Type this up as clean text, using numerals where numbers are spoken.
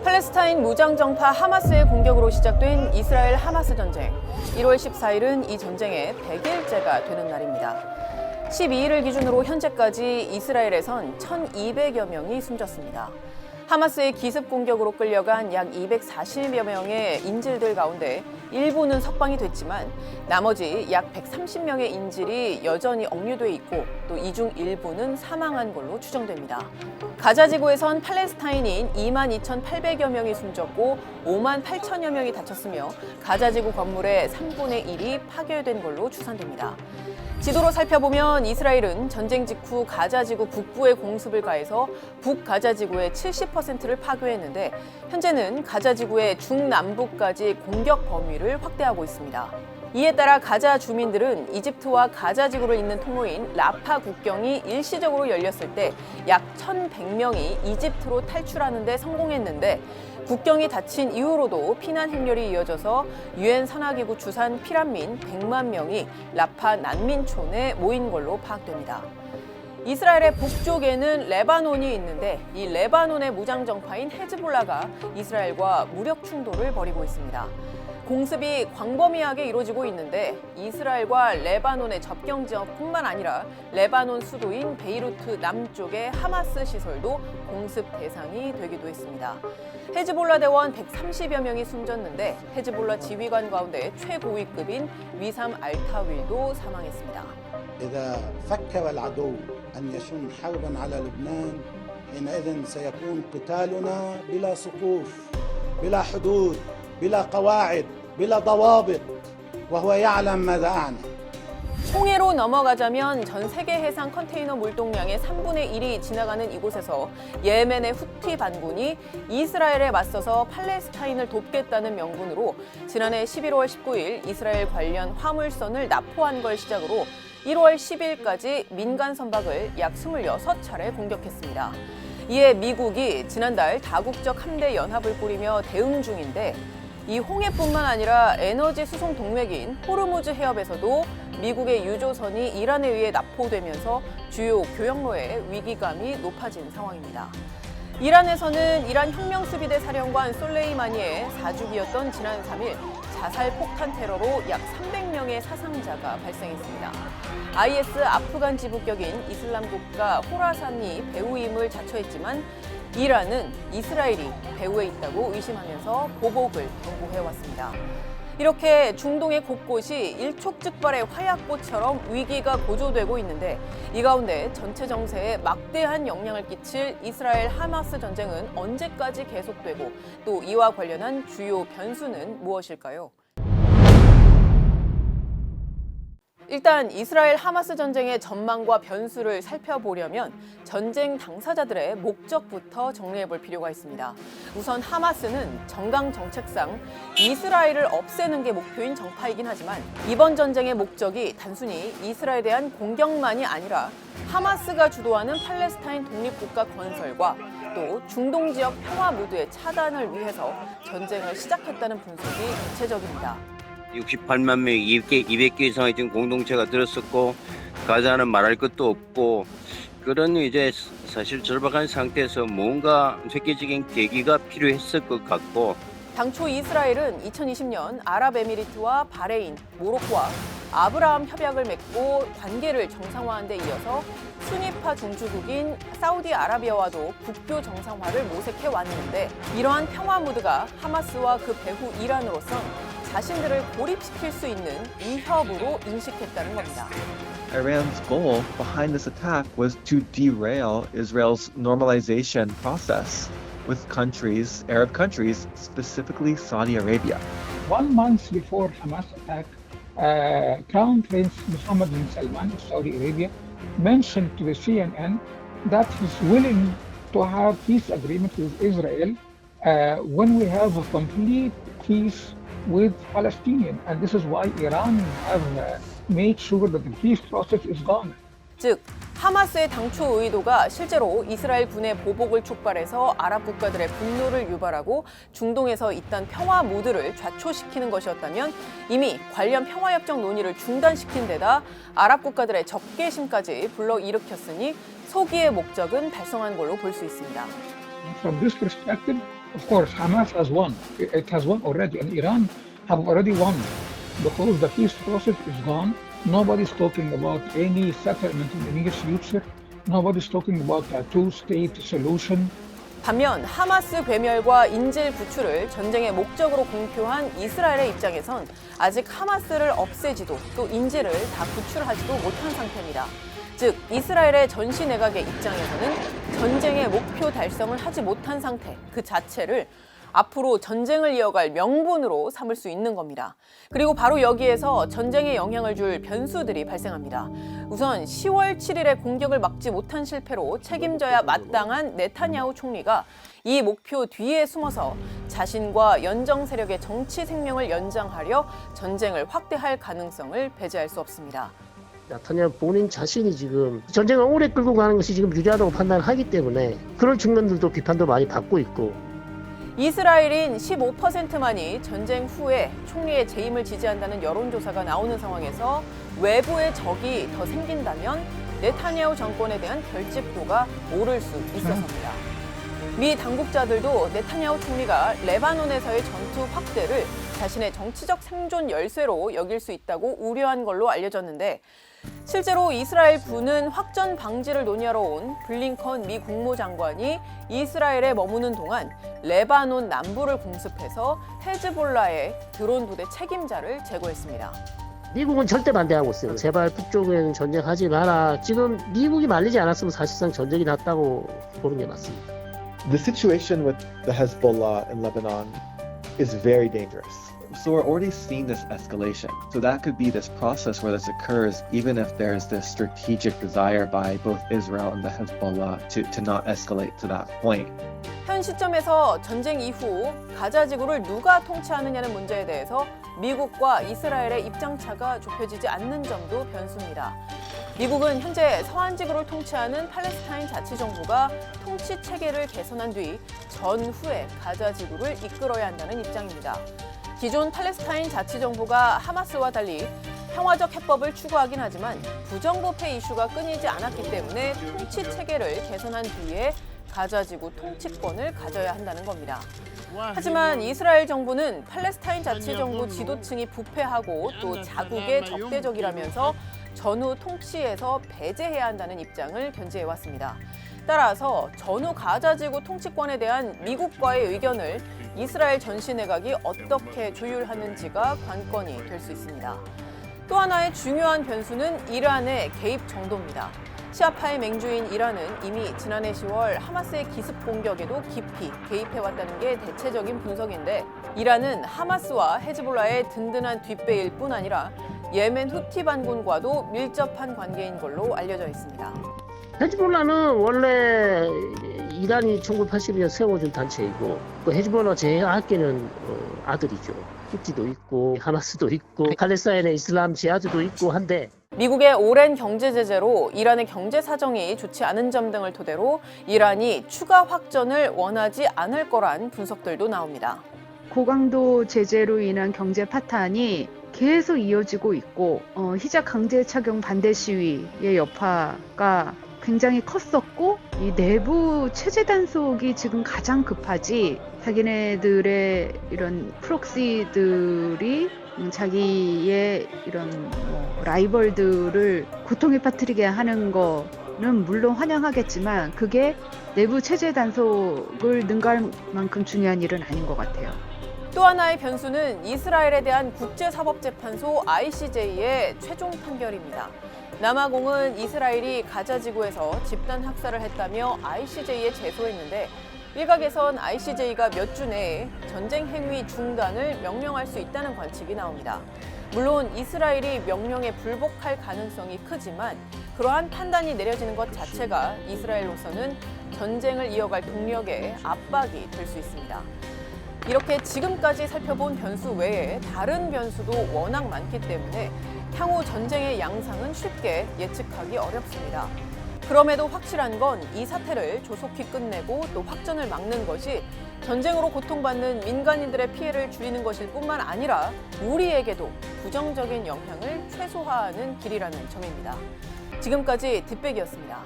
팔레스타인 무장정파 하마스의 공격으로 시작된 이스라엘 하마스 전쟁. 1월 14일은 이 전쟁의 100일째가 되는 날입니다. 12일을 기준으로 현재까지 이스라엘에선 1,200여 명이 숨졌습니다. 하마스의 기습 공격으로 끌려간 약 240여 명의 인질들 가운데 일부는 석방이 됐지만 나머지 약 130명의 인질이 여전히 억류돼 있고 또 이 중 일부는 사망한 걸로 추정됩니다. 가자 지구에선 팔레스타인인 22,800여 명이 숨졌고 58,000여 명이 다쳤으며 가자 지구 건물의 3분의 1이 파괴된 걸로 추산됩니다. 지도로 살펴보면 이스라엘은 전쟁 직후 가자 지구 북부에 공습을 가해서 북가자 지구의 70%를 파괴했는데 현재는 가자 지구의 중남부까지 공격 범위를 확대하고 있습니다. 이에 따라 가자 주민들은 이집트와 가자 지구를 잇는 통로인 라파 국경이 일시적으로 열렸을 때 약 1,100명이 이집트로 탈출하는 데 성공했는데 국경이 닫힌 이후로도 피난 행렬이 이어져서 유엔 산하기구 추산 피난민 100만 명이 라파 난민촌에 모인 걸로 파악됩니다. 이스라엘의 북쪽에는 레바논이 있는데 이 레바논의 무장정파인 헤즈볼라가 이스라엘과 무력 충돌을 벌이고 있습니다. 공습이 광범위하게 이루어지고 있는데 이스라엘과 레바논의 접경 지역뿐만 아니라 레바논 수도인 베이루트 남쪽의 하마스 시설도 공습 대상이 되기도 했습니다. 헤즈볼라 대원 130여 명이 숨졌는데 헤즈볼라 지휘관 가운데 최고위급인 위삼 알타윌도 사망했습니다. إذا فكر العدو أن يشن حربا على لبنان حينئذ سيكون قتالنا بلا سقوف بلا حدود بلا قواعد بلا ضوابط وهو يعلم ماذا أعني. 홍해로 넘어가자면 전 세계 해상 컨테이너 물동량의 3분의 1이 지나가는 이곳에서 예멘의 후티 반군이 이스라엘에 맞서서 팔레스타인을 돕겠다는 명분으로 지난해 11월 19일 이스라엘 관련 화물선을 납포한 걸 시작으로 1월 10일까지 민간 선박을 약 26차례 공격했습니다. 이에 미국이 지난달 다국적 함대 연합을 꾸리며 대응 중인데 이 홍해뿐만 아니라 에너지 수송 동맹인 호르무즈 해협에서도 미국의 유조선이 이란에 의해 납포되면서 주요 교역로의 위기감이 높아진 상황입니다. 이란에서는 이란 혁명수비대 사령관 솔레이마니의 사주기였던 지난 3일 자살 폭탄 테러로 약 300명의 사상자가 발생했습니다. IS 아프간 지부격인 이슬람국가 호라산이 배후임을 자처했지만 이란은 이스라엘이 배후에 있다고 의심하면서 보복을 경고해왔습니다. 이렇게 중동의 곳곳이 일촉즉발의 화약꽃처럼 위기가 고조되고 있는데 이 가운데 전체 정세에 막대한 영향을 끼칠 이스라엘 하마스 전쟁은 언제까지 계속되고 또 이와 관련한 주요 변수는 무엇일까요? 일단 이스라엘 하마스 전쟁의 전망과 변수를 살펴보려면 전쟁 당사자들의 목적부터 정리해볼 필요가 있습니다. 우선 하마스는 정강 정책상 이스라엘을 없애는 게 목표인 정파이긴 하지만 이번 전쟁의 목적이 단순히 이스라엘에 대한 공격만이 아니라 하마스가 주도하는 팔레스타인 독립국가 건설과 또 중동 지역 평화 무드의 차단을 위해서 전쟁을 시작했다는 분석이 대체적입니다. 68만 명, 200개 이상의 지금 공동체가 들었었고 가자는 말할 것도 없고 그런 이제 사실 절박한 상태에서 뭔가 획기적인 계기가 필요했을 것 같고 당초 이스라엘은 2020년 아랍에미리트와 바레인, 모로코와 아브라함 협약을 맺고 관계를 정상화한 데 이어서 수니파 중주국인 사우디아라비아와도 국교 정상화를 모색해 왔는데 이러한 평화 무드가 하마스와 그 배후 이란으로선 자신들을 고립시킬 수 있는 위협으로 인식했다는 겁니다. Iran's goal behind this attack was to derail Israel's normalization process with countries, Arab countries, specifically Saudi Arabia. 1 month before Hamas attack, Crown Prince Mohammed bin Salman of Saudi Arabia mentioned to the CNN that he's willing to have peace agreement with Israel when we have a complete peace with Palestinians. And this is why Iran have made sure that the peace process is gone. 즉, 하마스의 당초 의도가 실제로 이스라엘 군의 보복을 촉발해서 아랍 국가들의 분노를 유발하고 중동에서 잇단 평화 무드를 좌초시키는 것이었다면 이미 관련 평화협정 논의를 중단시킨 데다 아랍 국가들의 적개심까지 불러일으켰으니 소기의 목적은 달성한 걸로 볼 수 있습니다. From this perspective, Of course, Hamas has won. It has won already, and Iran have already won because the peace process is gone. Nobody's talking about any settlement in the near future. Nobody's talking about a two-state solution. 반면 하마스 괴멸과 인질 구출을 전쟁의 목적으로 공표한 이스라엘의 입장에선 아직 하마스를 없애지도 또 인질을 다 구출하지도 못한 상태입니다. 즉 이스라엘의 전시 내각의 입장에서는 전쟁의 목표 달성을 하지 못한 상태 그 자체를 앞으로 전쟁을 이어갈 명분으로 삼을 수 있는 겁니다. 그리고 바로 여기에서 전쟁에 영향을 줄 변수들이 발생합니다. 우선 10월 7일에 공격을 막지 못한 실패로 책임져야 마땅한 네타냐후 총리가 이 목표 뒤에 숨어서 자신과 연정 세력의 정치 생명을 연장하려 전쟁을 확대할 가능성을 배제할 수 없습니다. 나타냐후 본인 자신이 지금 전쟁을 오래 끌고 가는 것이 지금 유리하다고 판단하기 때문에 그런 측면들도 비판도 많이 받고 있고 이스라엘인 15%만이 전쟁 후에 총리의 재임을 지지한다는 여론조사가 나오는 상황에서 외부의 적이 더 생긴다면 네타냐후 정권에 대한 결집도가 오를 수 있어서입니다. 미 당국자들도 네타냐후 총리가 레바논에서의 전투 확대를 자신의 정치적 생존 열쇠로 여길 수 있다고 우려한 걸로 알려졌는데 실제로 이스라엘군은 확전 방지를 논의하러 온 블링컨 미 국무장관이 이스라엘에 머무는 동안 레바논 남부를 공습해서 헤즈볼라의 드론 부대 책임자를 제거했습니다. 미국은 절대 반대하고 있어요. 제발 북쪽에는 전쟁하지 마라. 지금 미국이 말리지 않았으면 사실상 전쟁이 났다고 보는 게 맞습니다. The situation with the Hezbollah in Lebanon is very dangerous. So we're already seeing this escalation. So that could be this process where this occurs even if there's this strategic desire by both Israel and the Hezbollah to not escalate to that point. 현 시점에서 전쟁 이후 가자 지구를 누가 통치하느냐는 문제에 대해서 미국과 이스라엘의 입장차가 좁혀지지 않는 점도 변수입니다. 미국은 현재 서한 지구를 통치하는 팔레스타인 자치정부가 통치 체계를 개선한 뒤 전후에 가자 지구를 이끌어야 한다는 입장입니다. 기존 팔레스타인 자치정부가 하마스와 달리 평화적 해법을 추구하긴 하지만 부정부패 이슈가 끊이지 않았기 때문에 통치 체계를 개선한 뒤에 가자지구 통치권을 가져야 한다는 겁니다. 하지만 이스라엘 정부는 팔레스타인 자치정부 지도층이 부패하고 또 자국의 적대적이라면서 전후 통치에서 배제해야 한다는 입장을 견지해왔습니다. 따라서 전후 가자지구 통치권에 대한 미국과의 의견을 이스라엘 전시 내각이 어떻게 조율하는지가 관건이 될 수 있습니다. 또 하나의 중요한 변수는 이란의 개입 정도입니다. 시아파의 맹주인 이란은 이미 지난해 10월 하마스의 기습 공격에도 깊이 개입해왔다는 게 대체적인 분석인데 이란은 하마스와 헤즈볼라의 든든한 뒷배일 뿐 아니라 예멘 후티 반군과도 밀접한 관계인 걸로 알려져 있습니다. 헤즈볼라는 원래 이란이 1980년 세워준 단체이고 그 헤즈볼라 제하께는 아들이죠. 후티도 있고 하마스도 있고 팔레스타인의 이슬람 지하드도 있고 한데 미국의 오랜 경제 제재로 이란의 경제 사정이 좋지 않은 점 등을 토대로 이란이 추가 확전을 원하지 않을 거란 분석들도 나옵니다. 고강도 제재로 인한 경제 파탄이 계속 이어지고 있고 히잡 강제 착용 반대 시위의 여파가 굉장히 컸었고 이 내부 체제 단속이 지금 가장 급하지 자기네들의 이런 프록시들이 자기의 이런 라이벌들을 고통에 빠뜨리게 하는 거는 물론 환영하겠지만 그게 내부 체제 단속을 능가할 만큼 중요한 일은 아닌 것 같아요. 또 하나의 변수는 이스라엘에 대한 국제사법재판소 ICJ의 최종 판결입니다. 남아공은 이스라엘이 가자지구에서 집단 학살을 했다며 ICJ에 제소했는데 일각에선 ICJ가 몇 주 내에 전쟁 행위 중단을 명령할 수 있다는 관측이 나옵니다. 물론 이스라엘이 명령에 불복할 가능성이 크지만 그러한 판단이 내려지는 것 자체가 이스라엘로서는 전쟁을 이어갈 동력에 압박이 될 수 있습니다. 이렇게 지금까지 살펴본 변수 외에 다른 변수도 워낙 많기 때문에 향후 전쟁의 양상은 쉽게 예측하기 어렵습니다. 그럼에도 확실한 건 이 사태를 조속히 끝내고 또 확전을 막는 것이 전쟁으로 고통받는 민간인들의 피해를 줄이는 것일 뿐만 아니라 우리에게도 부정적인 영향을 최소화하는 길이라는 점입니다. 지금까지 뒷백이었습니다.